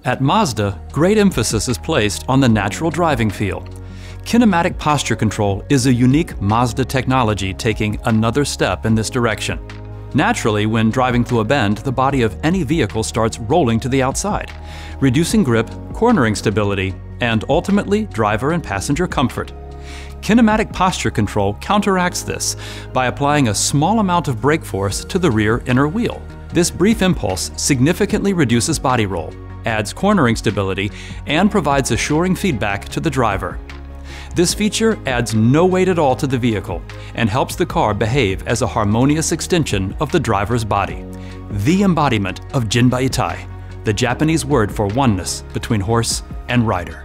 At Mazda, great emphasis is placed on the natural driving feel. Kinematic posture control is a unique Mazda technology taking another step in this direction. Naturally, when driving through a bend, the body of any vehicle starts rolling to the outside, reducing grip, cornering stability, and ultimately driver and passenger comfort. Kinematic posture control counteracts this by applying a small amount of brake force to the rear inner wheel. This brief impulse significantly reduces body roll, adds cornering stability, and provides assuring feedback to the driver. This feature adds no weight at all to the vehicle and helps the car behave as a harmonious extension of the driver's body. The embodiment of Jinba Ittai, the Japanese word for oneness between horse and rider.